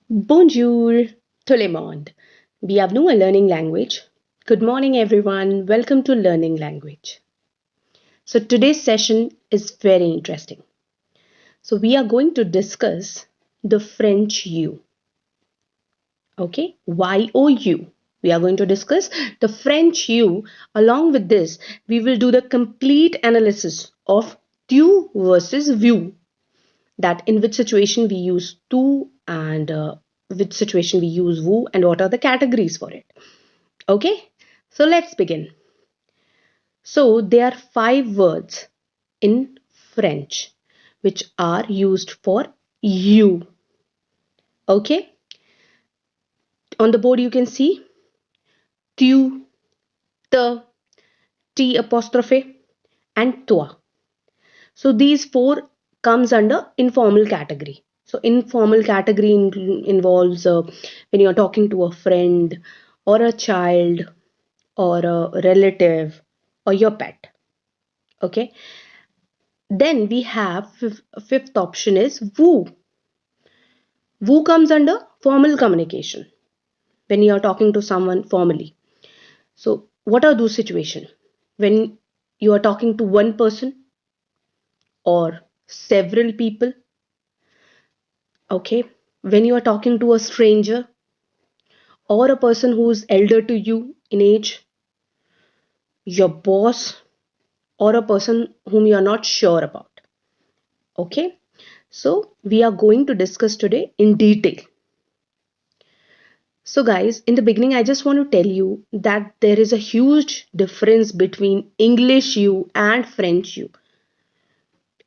Bonjour, tout le monde. Bienvenue à Learning Language. Good morning, everyone. Welcome to Learning Language. So, today's session is very interesting. So, we are going to discuss the French you. Okay, YOU. We are going to discuss the French you. Along with this, we will do the complete analysis of tu versus vous. That in which situation we use tu and which situation we use vous and what are the categories for it. Okay, so let's begin. So there are 5 words in French which are used for you. Okay, on the board you can see tu, te, t apostrophe and toi. So these 4 comes under informal category. So informal category involves when you're talking to a friend or a child or a relative or your pet. Okay. Then we have fifth option is vous. Vous comes under formal communication when you are talking to someone formally. So what are those situations? When you are talking to one person or several people. Okay. When you are talking to a stranger or a person who is elder to you in age, your boss, or a person whom you are not sure about. Okay, so we are going to discuss today in detail. So, guys, in the beginning, I just want to tell you that there is a huge difference between English you and French you.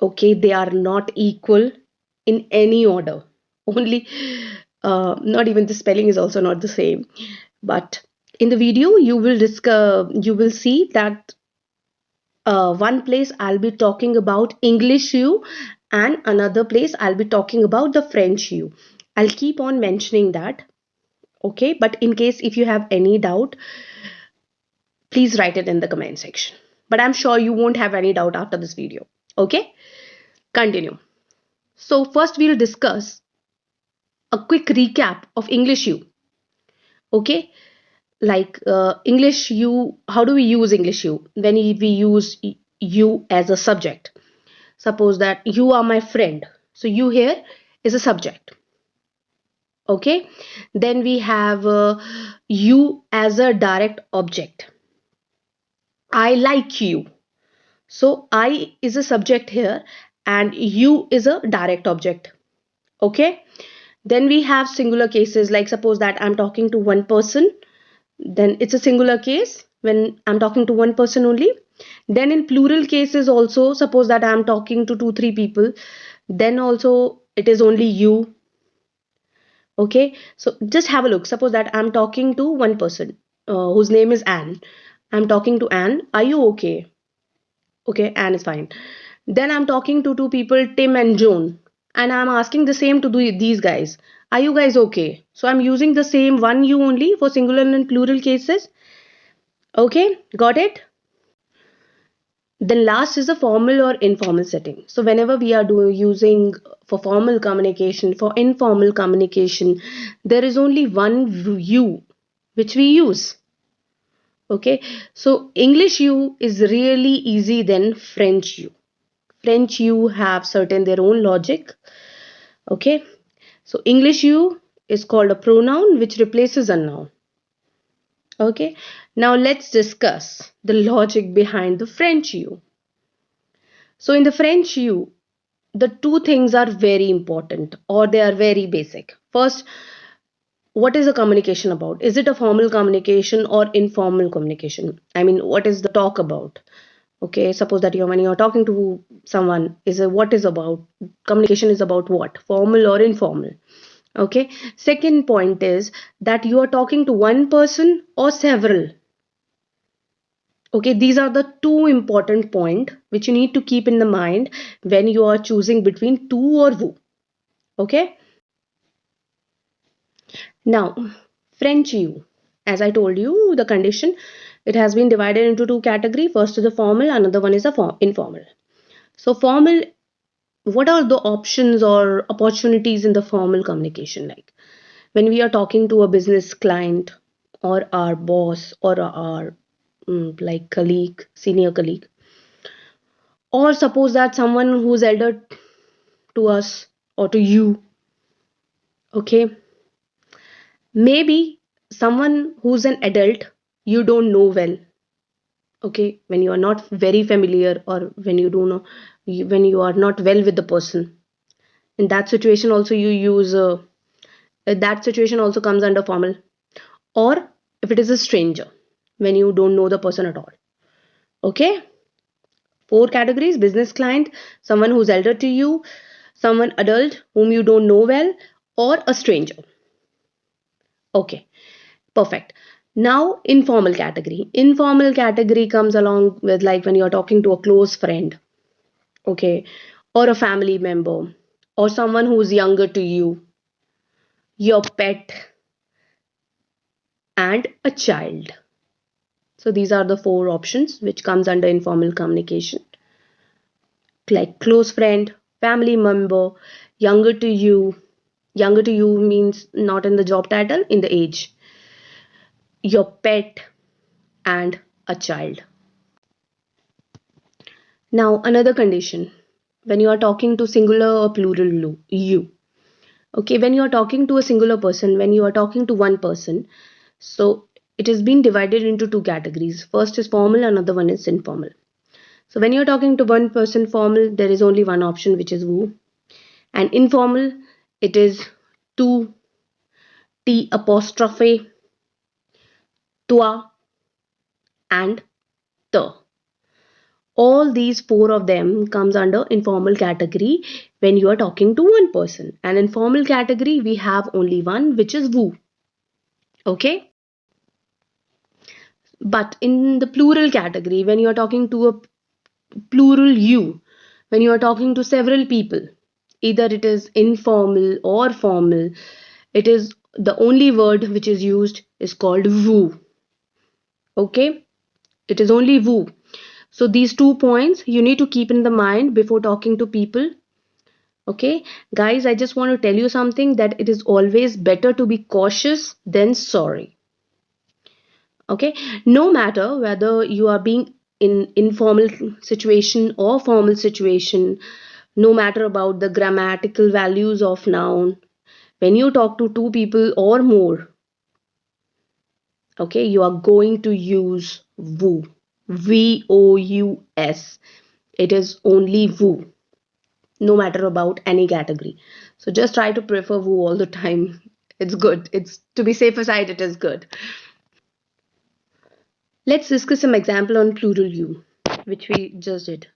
Okay, they are not equal in any order. Only, not even the spelling is also not the same. But in the video, you will see that one place I'll be talking about English you, and another place I'll be talking about the French you. I'll keep on mentioning that. Okay, but in case if you have any doubt, please write it in the comment section. But I'm sure you won't have any doubt after this video. Okay, continue. So, first we'll discuss a quick recap of English you. Okay, like English you, how do we use English you? When we use you as a subject. Suppose that you are my friend. So you here is a subject. Okay. Then we have you as a direct object. I like you. So I is a subject here and you is a direct object. Okay. Then we have singular cases, like suppose that I'm talking to one person. Then it's a singular case when I'm talking to one person only. Then in plural cases also, suppose that I'm talking to 2 3 people, then also it is only you. Okay, so just have a look. Suppose that I'm talking to one person whose name is Anne. I'm talking to Anne. Are you okay? Okay, Anne is fine. Then I'm talking to 2 people, Tim and Joan, and I'm asking the same to these guys. Are you guys okay? So I'm using the same one you only for singular and plural cases. Okay, got it? Then last is a formal or informal setting. So whenever we are using for formal communication, for informal communication, there is only one you which we use. Okay, so English you is really easy than French you. French you have certain their own logic. Okay, so English you is called a pronoun which replaces a noun. Okay, now let's discuss the logic behind the French you. So in the French you, the two things are very important or they are very basic. First, what is a communication about? Is it a formal communication or informal communication? I mean, what is the talk about? Okay, suppose that when you're talking to someone, is it what is about? Communication is about what? Formal or informal? Okay. Second point is that you are talking to one person or several. Okay, these are the two important point which you need to keep in the mind when you are choosing between tu or vous. Okay. Now, French you. As I told you, the condition, it has been divided into 2 categories. First is the formal, another one is the informal. So formal, what are the options or opportunities in the formal communication like? when we are talking to a business client or our boss or our like colleague, senior colleague, or suppose that someone who's elder to us or to you, okay, maybe someone who's an adult you don't know well, okay, when you are not very familiar or when you don't know, when you are not well with the person, in that situation also you use that situation also comes under formal. Or if it is a stranger, when you don't know the person at all, okay. Four categories: business client, someone who's elder to you, someone adult whom you don't know well, or a stranger. Okay, perfect. Now informal category. Informal category comes along with like when you're talking to a close friend, okay, or a family member, or someone who's younger to you, your pet, and a child. So these are the four options which comes under informal communication, like close friend, family member, younger to you. Younger to you means not in the job title, in the age, your pet, and a child. Now another condition, when you are talking to singular or plural you. Okay, when you are talking to a singular person, when you are talking to one person, so it has been divided into two categories. First is formal, another one is informal. So when you're talking to one person formal, there is only one option, which is vous. And informal, it is tu, t apostrophe, toi, and the. All these four of them comes under informal category when you are talking to one person. And in formal category, we have only one, which is vous. Okay. But in the plural category, when you are talking to a plural you, when you are talking to several people, either it is informal or formal, it is the only word which is used is called vous. Okay, it is only vous. So these 2 points you need to keep in the mind before talking to people. Okay, guys, I just want to tell you something, that it is always better to be cautious than sorry. Okay, no matter whether you are being in informal situation or formal situation, no matter about the grammatical values of noun, when you talk to two people or more, okay, you are going to use vous, vous. It is only vous, no matter about any category. So just try to prefer vous all the time. It's good, it's to be safer side, it is good. Let's discuss some example on plural you, which we just did.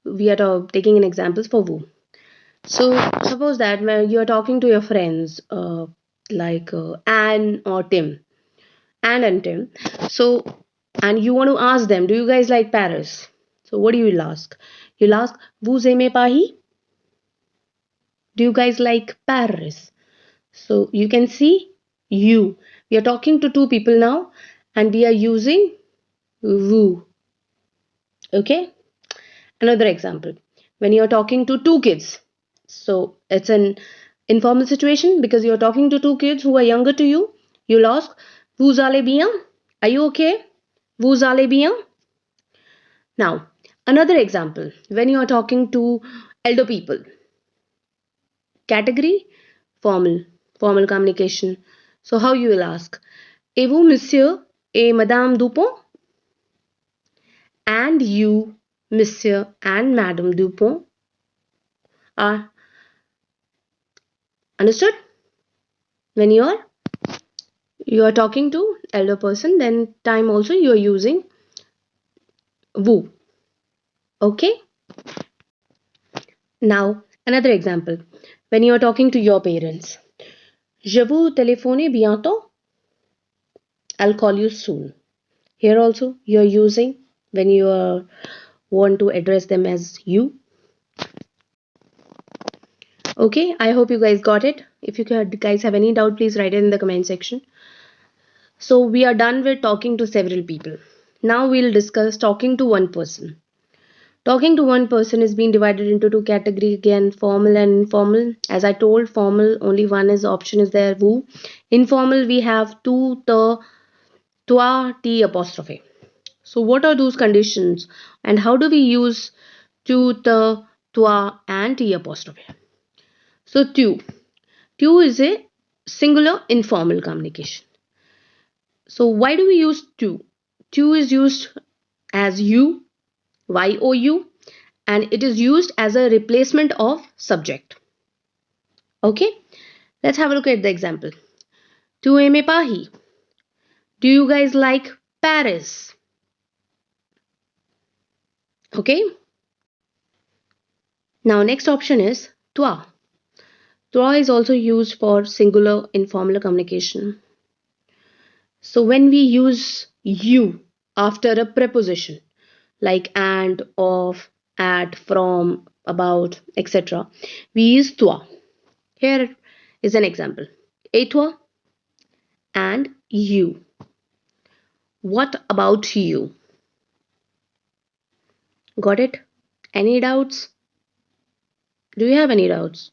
We are taking an examples for vous. So suppose that when you are talking to your friends, like Anne or Tim, Anne and Tim. So, and you want to ask them, do you guys like Paris? So what do you will ask? You'll ask, vous aimez Paris? Do you guys like Paris? So you can see you. We are talking to two people now, and we are using vous. Okay. Another example, when you're talking to two kids, so it's an informal situation because you're talking to two kids who are younger to you, you'll ask, vous allez bien? Are you okay? Vous allez bien? Now, another example, when you are talking to elder people, category, formal, formal communication. So how you will ask, et vous, monsieur et madame Dupont? And you, monsieur and madame Dupont, are understood? When you are talking to elder person, then time also you are using vous. Okay. Now another example, when you are talking to your parents, je vous téléphoner bientôt, I'll call you soon. Here also you are using when you want to address them as you. Okay, I hope you guys got it. If you guys have any doubt, please write it in the comment section. So we are done with talking to several people. Now we'll discuss talking to one person. Talking to one person is being divided into two categories again, formal and informal. As I told, formal only one is option is there, vous. Informal we have tu, te, toi, t apostrophe. So what are those conditions and how do we use tu, te, toi and t apostrophe? So tu is a singular informal communication. So why do we use tu? Tu is used as you, you, and it is used as a replacement of subject. Okay, let's have a look at the example. Tu aimes Paris? Do you guys like Paris? Okay, now next option is toi. Toi is also used for singular informal communication. So when we use you after a preposition like and, of, at, from, about, etc., we use toi. Here is an example. Et toi and you. What about you? Got it? Any doubts? Do you have any doubts?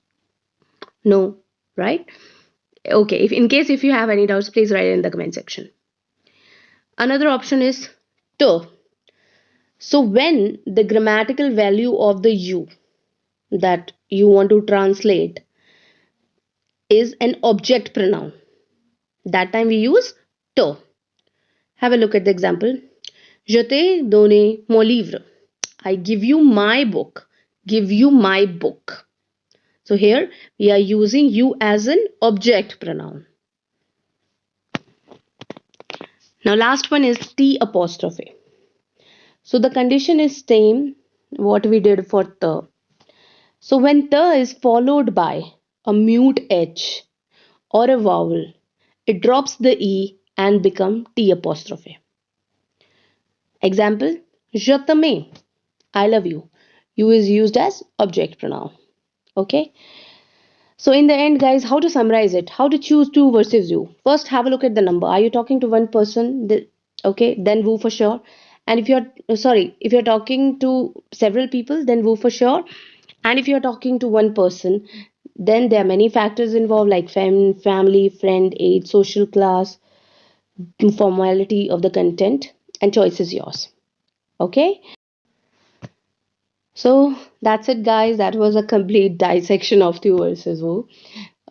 No, right? Okay, if in case if you have any doubts, please write it in the comment section. Another option is to. So when the grammatical value of the you that you want to translate is an object pronoun, that time we use to. Have a look at the example. Je t'ai donné mon livre. I give you my book. Give you my book. So here we are using you as an object pronoun. Now last one is T apostrophe. So the condition is same what we did for the. So when the is followed by a mute H or a vowel, it drops the E and become T apostrophe. Example, je t'aime. I love you. You is used as object pronoun. Okay. So in the end, guys, how to summarize it? How to choose tu versus you? First, have a look at the number. Are you talking to one person? Okay, then vous for sure. And if if you're talking to several people, then vous for sure. And if you're talking to one person, then there are many factors involved like family, friend, age, social class, formality of the content, and choice is yours. Okay. So that's it, guys. That was a complete dissection of tu versus vous.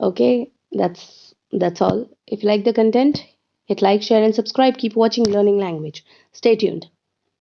Okay, that's all. If you like the content, hit like, share, and subscribe. Keep watching Learning Language. Stay tuned.